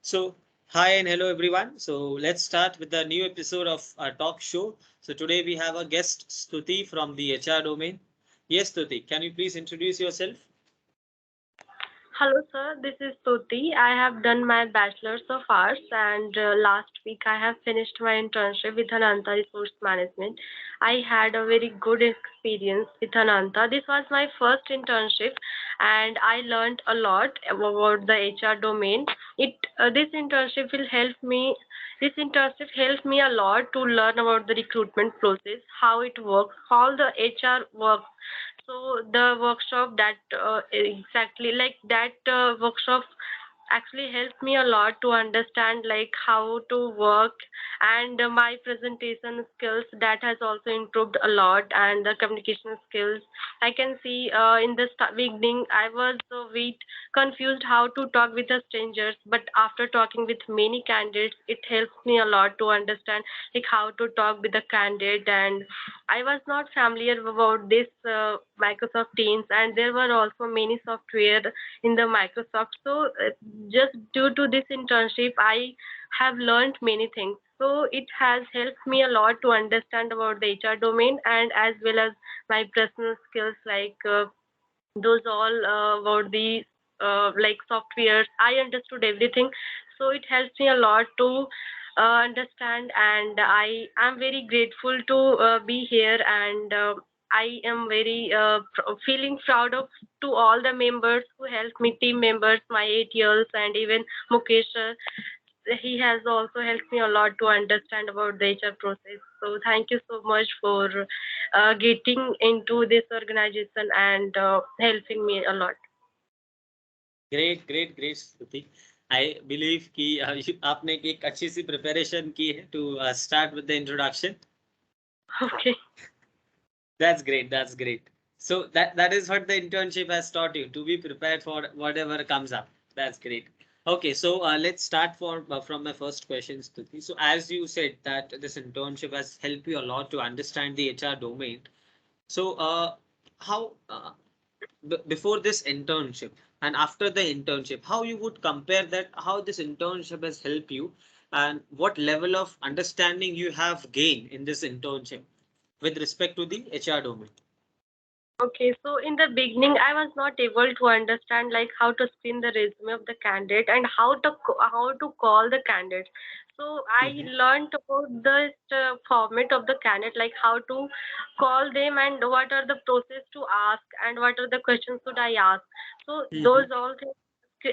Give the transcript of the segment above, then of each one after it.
So, hi and hello everyone. So, let's start with the new episode of our talk show. So, today we have a guest, Stutee from the HR domain. Yes, Stutee, can you please introduce yourself? Hello, sir. This is Stutee. I have done my Bachelor's of Arts, and last week I have finished my internship with Ananta Resource Management. I had a very good experience with Ananta. This was my first internship, and I learned a lot about the HR domain. This internship will help me. This internship helped me a lot to learn about the recruitment process, how it works, how the HR works. So the workshop that exactly like that workshop actually helped me a lot to understand like how to work, and my presentation skills that has also improved a lot, and the communication skills. I can see in the beginning I was a bit confused how to talk with the strangers, but after talking with many candidates it helps me a lot to understand like how to talk with the candidate. And I was not familiar about this Microsoft Teams, and there were also many software in the Microsoft. So just due to this internship, I have learned many things. So it has helped me a lot to understand about the HR domain, and as well as my personal skills, like those all about the like softwares. I understood everything, so it helps me a lot to understand, and I am very grateful to be here, and I am very feeling proud of to all the members who helped me, team members, my 8 years, and even Mukesh sir. He has also helped me a lot to understand about the HR process. So thank you so much for getting into this organization and helping me a lot. Great, Stutee. I believe कि आपने एक अच्छी सी preparation की है to start with the introduction. Okay. That's great. So that is what the internship has taught you to be prepared for whatever comes up. That's great. Okay, so let's start from my first question, Stuti. So as you said that this internship has helped you a lot to understand the HR domain. So how before this internship and after the internship, how you would compare that? How this internship has helped you, and what level of understanding you have gained in this internship with respect to the HR domain? Okay, so in the beginning, I was not able to understand like how to screen the resume of the candidate and how to call the candidate. So I Mhm. learned about the format of the candidate, like how to call them and what are the process to ask and what are the questions should I ask. So those Mhm. all things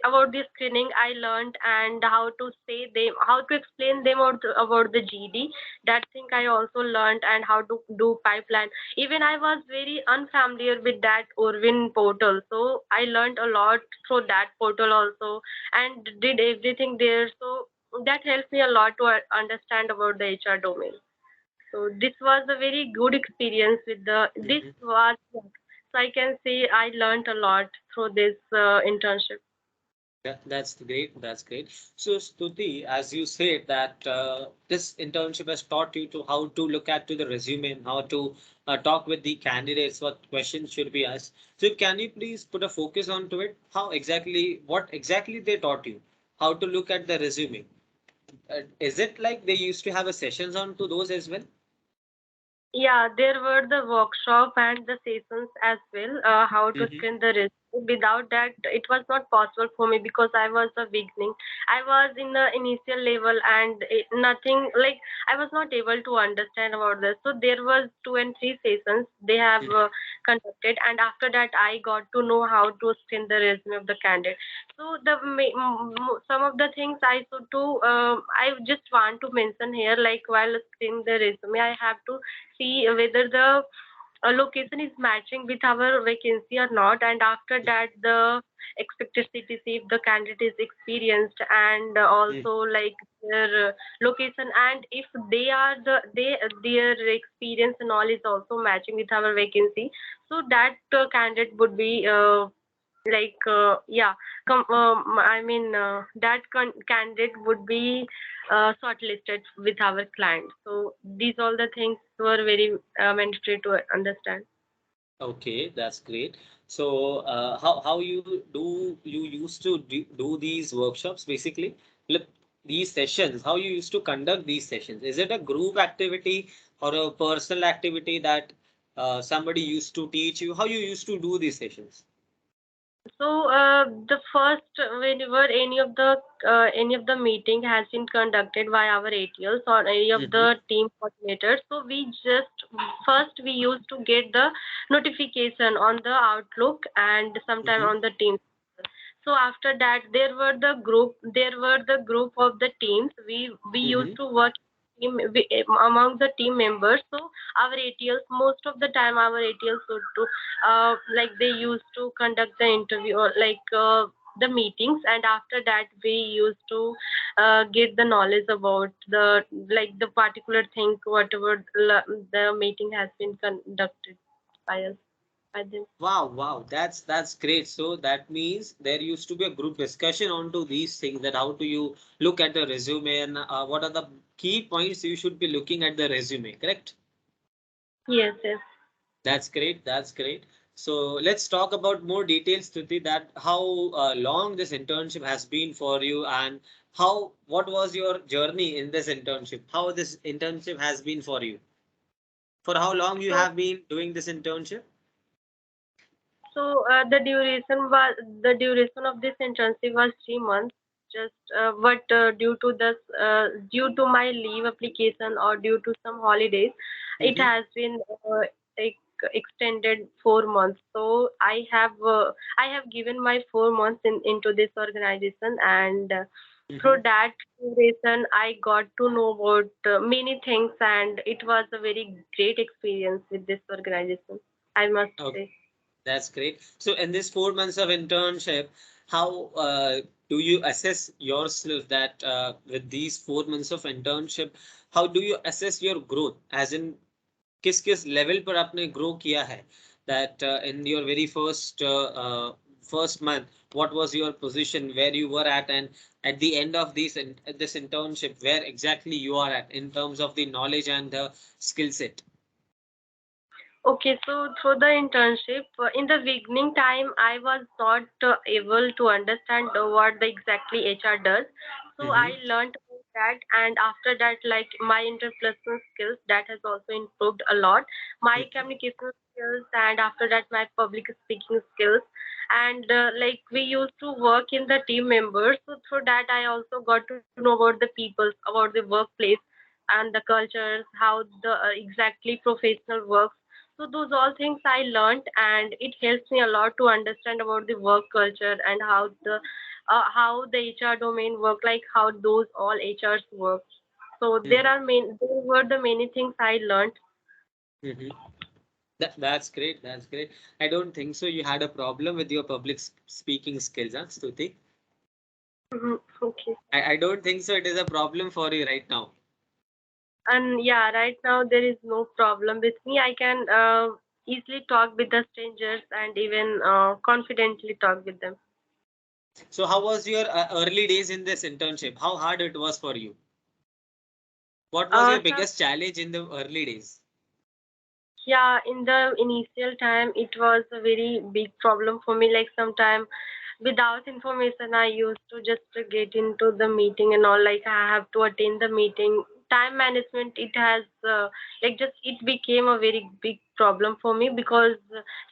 about the screening I learned, and how to say them, how to explain them about the GD. That thing I also learned, and how to do pipeline. Even I was very unfamiliar with that Orvin portal, so I learned a lot through that portal also, and did everything there. So that helped me a lot to understand about the HR domain. So this was a very good experience with the this Mhm. was, so I can say I learned a lot through this internship. That's great. That's great. So, Stuti, as you said that this internship has taught you to how to look at to the resume and how to talk with the candidates, what questions should be asked. So, can you please put a focus onto it? How exactly, what exactly they taught you? How to look at the resume? Is it like they used to have a sessions on to those as well? Yeah, there were the workshop and the sessions as well, how to Mm-hmm. screen the risk. Without that, it was not possible for me because I was a beginning. I was in the initial level, and nothing like I was not able to understand about this. So there was 2 and 3 sessions they have conducted, and after that, I got to know how to screen the resume of the candidate. So some of the things I should do, I just want to mention here, like while screening the resume, I have to see whether the location is matching with our vacancy or not, and after that the expected CTC if the candidate is experienced, and also like their location, and if they are their experience and all is also matching with our vacancy, so that candidate would be like yeah I mean that candidate would be shortlisted with our client. So these all the things were very mandatory to understand. Okay, that's great. So, how you used to do these workshops basically? look, these sessions, how you used to conduct these sessions? Is it a group activity or a personal activity that somebody used to teach you? How you used to do these sessions? So the first, whenever any of the meeting has been conducted by our ATLs or any of Mm-hmm. the team coordinators, so we just first we used to get the notification on the Outlook and sometime Mm-hmm. on the Teams. So after that, there were the group of the teams. We used Mm-hmm. to work among the team members. So our ATLs, most of the time, our ATLs would do like they used to conduct the interview or the meetings, and after that we used to get the knowledge about the particular thing whatever the meeting has been conducted by us by them. Wow, wow, that's great. So that means there used to be a group discussion onto these things, that how do you look at the resume and what are the key points you should be looking at the resume, correct? Yes, yes. That's great. That's great. So let's talk about more details, Stuti, that how long this internship has been for you, and what was your journey in this internship? How this internship has been for you? For how long you So have been doing this internship? So the duration of this internship was 3 months. Just but due to my leave application or due to some holidays, it Mm-hmm. has been extended 4 months. So I have given my 4 months into this organization, and Mm-hmm. through that duration I got to know about many things, and it was a very great experience with this organization, I must say. That's great. So in this 4 months of internship, how do you assess yourself that with these 4 months of internship, how do you assess your growth? As in, किस किस level पर आपने grow किया है? That in your very first month, what was your position, where you were at, and at the end of this internship, where exactly you are at in terms of the knowledge and the skill set? Okay, so through the internship, in the beginning time, I was not able to understand what the exactly HR does. So I Mm-hmm. learned about that, and after that, like my interpersonal skills, that has also improved a lot. My communication skills, and after that, my public speaking skills, and we used to work in the team members. So through that, I also got to know about the people, about the workplace, and the cultures, how the exactly professional works. So those all things I learned, and it helps me a lot to understand about the work culture and how the HR domain work, like how those all HRs work. So Mm-hmm. there were the many things I learned. Mm-hmm. That's great. That's great. I don't think so. You had a problem with your public speaking skills, huh, Stuti? Mhm. Okay. I don't think so. It is a problem for you right now. And yeah, right now there is no problem with me. I can easily talk with the strangers and even confidently talk with them. So, how was your early days in this internship? How hard it was for you? What was your Some biggest challenge in the early days? Yeah, in the initial time, it was a very big problem for me. Like sometime without information, I used to just get into the meeting and all. Like I have to attend the meeting. Time management, it has just it became a very big problem for me because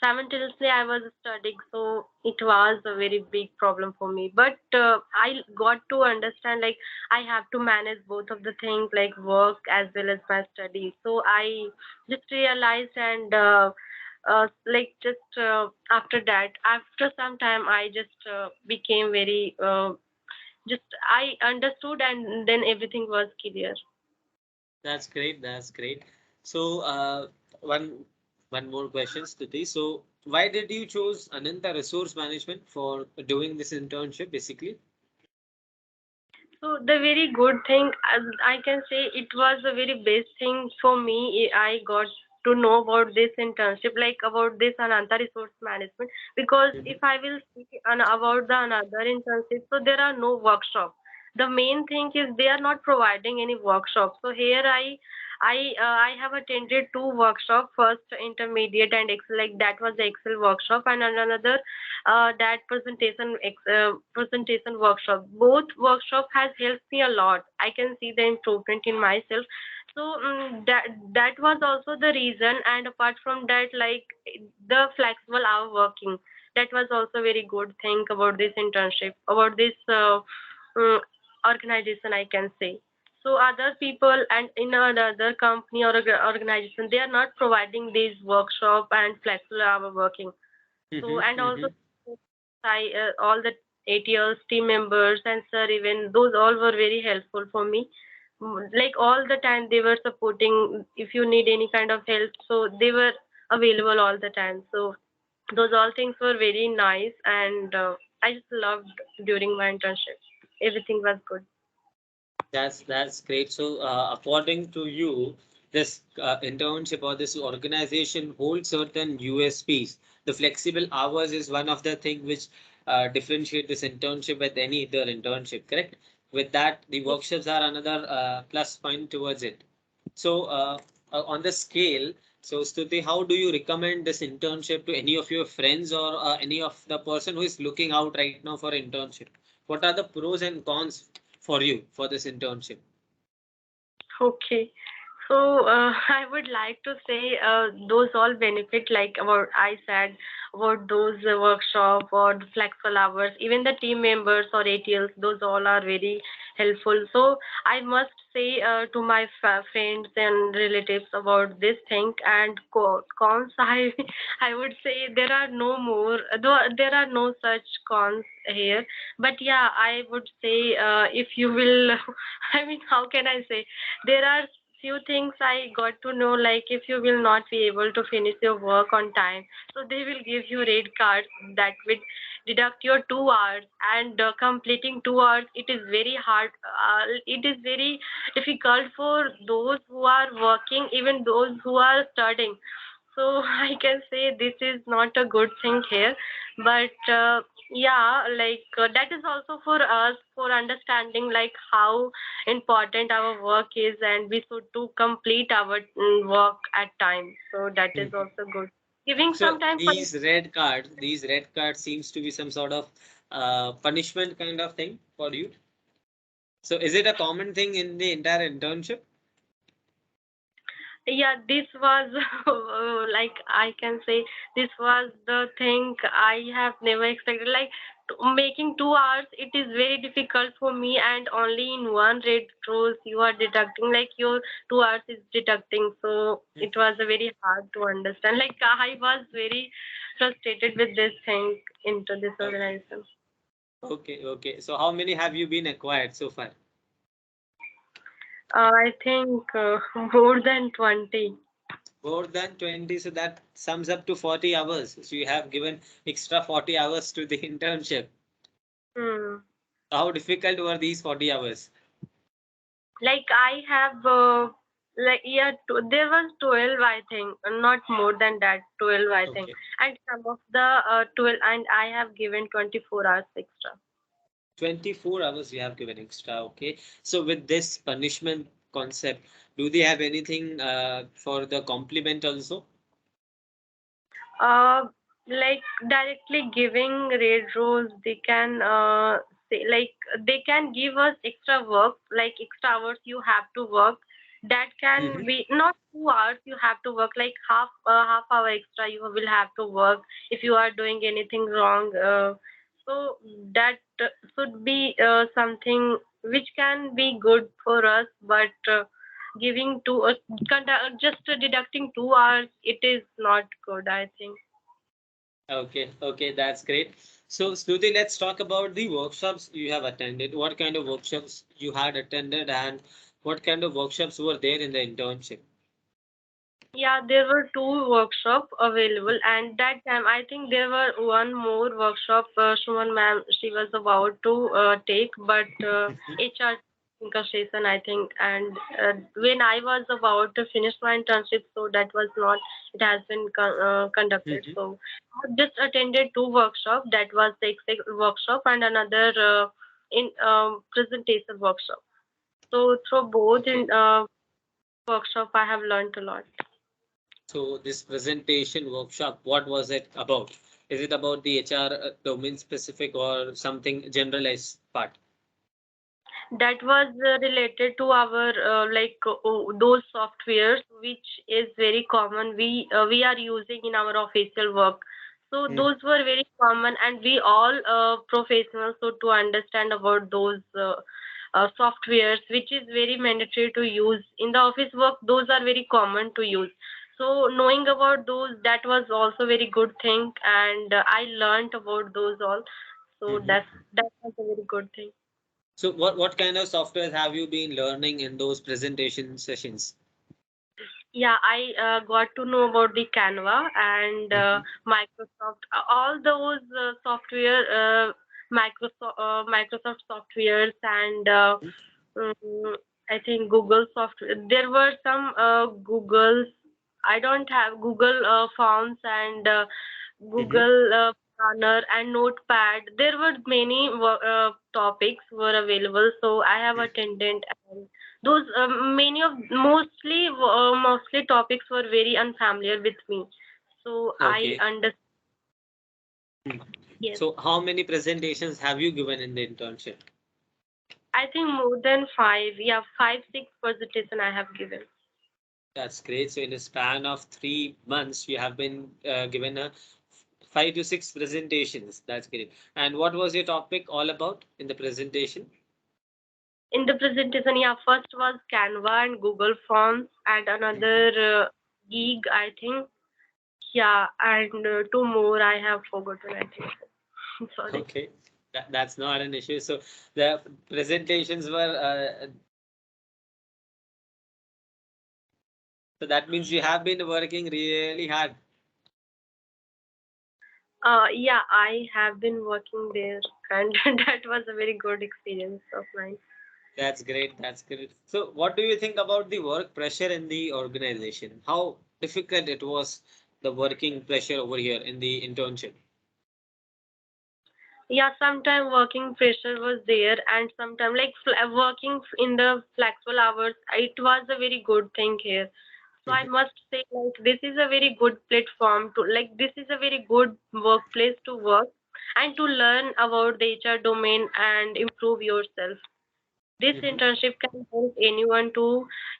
simultaneously I was studying, so it was a very big problem for me. But I got to understand like I have to manage both of the things like work as well as my studies. So I just realized and after that after some time I just became very just I understood and then everything was clear. That's great. That's great. So, one one more question, Stuti. So, why did you choose Ananta Resource Management for doing this internship, basically? So the very good thing, I can say it was a very best thing for me. I got to know about this internship, like about this Ananta resource management. Because if Mm-hmm. I will speak about the another internship, so there are no workshops. The main thing is they are not providing any workshops. So here I have attended two workshops, first intermediate and Excel, like that was the Excel workshop, and another that presentation workshop. Both workshop has helped me a lot. I can see the improvement in myself. So that was also the reason. And apart from that, like the flexible hour working, that was also very good thing about this internship, about this mm, organization, I can say. So other people and in another company or organization, they are not providing these workshop and flexible hour working. So Mm-hmm, and also mm-hmm. all the ATLs, team members, and sir, even those all were very helpful for me. Like all the time they were supporting. If you need any kind of help, so they were available all the time. So those all things were very nice, and I just loved during my internship. Everything was good. That's great. So, according to you, this internship or this organization holds certain USPs. The flexible hours is one of the thing which differentiate this internship with any other internship. Correct? With that, the workshops are another plus point towards it. So, on the scale, so Stuti, how do you recommend this internship to any of your friends or any of the person who is looking out right now for internship? What are the pros and cons for you for this internship? Okay. So I would like to say those all benefit, like about I said about those workshop or the flexible hours, even the team members or ATLs, those all are very helpful. So I must say to my friends and relatives about this thing. And cons, I would say there are no more, though there are no such cons here. But yeah, I would say if you will, I mean, how can I say? There are few things I got to know, like if you will not be able to finish your work on time, so they will give you red cards that will deduct your 2 hours. And completing 2 hours, it is very hard. It is very difficult for those who are working, even those who are studying. So I can say this is not a good thing here. But yeah, like that is also for us for understanding like how important our work is, and we should to complete our work at time. So that is Mhm. also good, giving So some time for. these red cards seems to be some sort of punishment kind of thing for you. So is it a common thing in the entire internship? Yeah, this was like I can say this was the thing I have never expected. Like making 2 hours, it is very difficult for me, and only in one red cross you are deducting, like your 2 hours is deducting. So it Mhm. was very hard to understand. Like I was very frustrated with this thing into this Okay, organization. okay, okay. So how many have you been acquired so far? I think more than 20. More than 20, so that sums up to 40 hours. So you have given extra 40 hours to the internship. Hmm. How difficult were these 40 hours? Like I have like yeah, there was 12, I think, not more than that, 12, I think. Okay. And some of the 12, and I have given 24 hours extra. 24 hours you have given extra. Okay. So with this punishment concept, do they have anything for the compliment also? uh like directly giving red rose, they can say like they can give us extra work, like extra hours you have to work. That can Mm-hmm. be not 2 hours you have to work, like half hour extra you will have to work if you are doing anything wrong. So that should be something which can be good for us. But giving just deducting 2 hours, it is not good, I think. Okay, okay, that's great. So, Stuti, let's talk about the workshops you have attended. What kind of workshops you had attended, and what kind of workshops were there in the internship? Yeah, there were two workshops available, and that time I think there were one more workshop. Suman ma'am, she was about to take, but Mhm, HR session, I think. And when I was about to finish my internship, so that was not. It has been conducted. mhm. So I just attended two workshops. That was the exact workshop and another in presentation workshop. So through both in Okay. workshop I have learned a lot. So this presentation workshop, what was it about? Is it about the HR domain specific or something generalized part? That was related to our those softwares which is very common we are using in our official work. So Hmm. those were very common, and we all professionals, so to understand about those softwares which is very mandatory to use in the office work, those are very common to use. So knowing about those, that was also very good thing, and I learned about those all. So Mhm. that was a very good thing. So what kind of software have you been learning in those presentation sessions? Yeah, I got to know about the Canva and Mhm. Microsoft, all those Microsoft softwares, and mm, I think Google software. There were some Google's. I don't have Google Forms and Mhm. Google Planner and Notepad. There were many topics were available, so I have attended. And those mostly topics were very unfamiliar with me, so I Okay. understand. Hmm. Yes, So how many presentations have you given in the internship? I think more than five. Yeah, five, six presentation I have given. That's great. So in a span of 3 months, you have been given a 5 to 6 presentations. That's great. And what was your topic all about in the presentation? In the presentation, yeah, first was Canva and Google Forms, and Mhm. another gig, I think. Yeah, and two more I have forgotten, I think. Sorry. Okay, that's not an issue. So the presentations were, so that means you have been working really hard. Yeah, I have been working there, and that was a very good experience of mine. That's great. That's great. So what do you think about the work pressure in the organization? How difficult it was, the working pressure over here in the internship? Yeah, sometime working pressure was there, and sometime like working in the flexible hours. It was a very good thing here. So I Mhm. must say, like, this is a very good platform to, like, this is a very good workplace to work and to learn about the HR domain and improve yourself. This Mhm. internship can help anyone to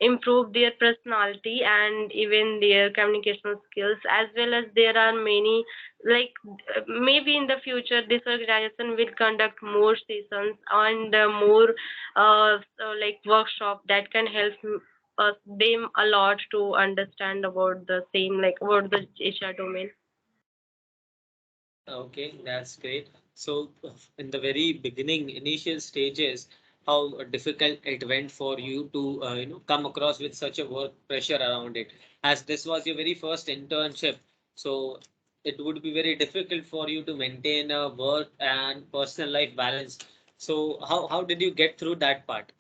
improve their personality and even their communication skills, as well as there are many, like, maybe in the future this organization will conduct more sessions and more like workshop that can help them a lot to understand about the same, like about the HR domain. Okay, that's great. So, in the very beginning, initial stages, how difficult it went for you to, come across with such a work pressure around it, as this was your very first internship. So, it would be very difficult for you to maintain a work and personal life balance. So, how did you get through that part?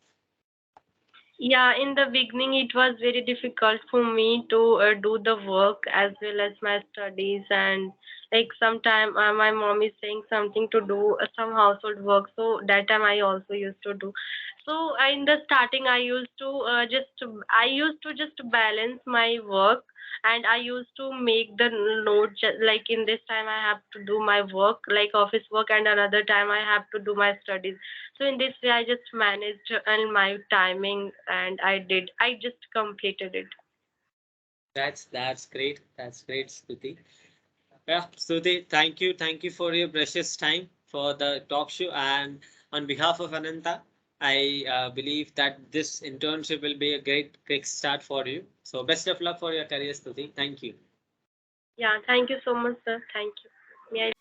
Yeah, in the beginning, it was very difficult for me to do the work as well as my studies, and like sometime my mom is saying something to do some household work, so that time I also used to do. So in the starting, I used to just balance my work, and I used to make the note like in this time I have to do my work, like office work, and another time I have to do my studies. So in this way, I just managed and my timing, and I just completed it. That's great. That's great, Stuti. Yeah, Stuti, thank you for your precious time for the talk show. And on behalf of Ananta, I believe that this internship will be a great quick start for you. So best of luck for your career, Stuti. Thank you. Yeah, thank you so much, sir. Thank you. May I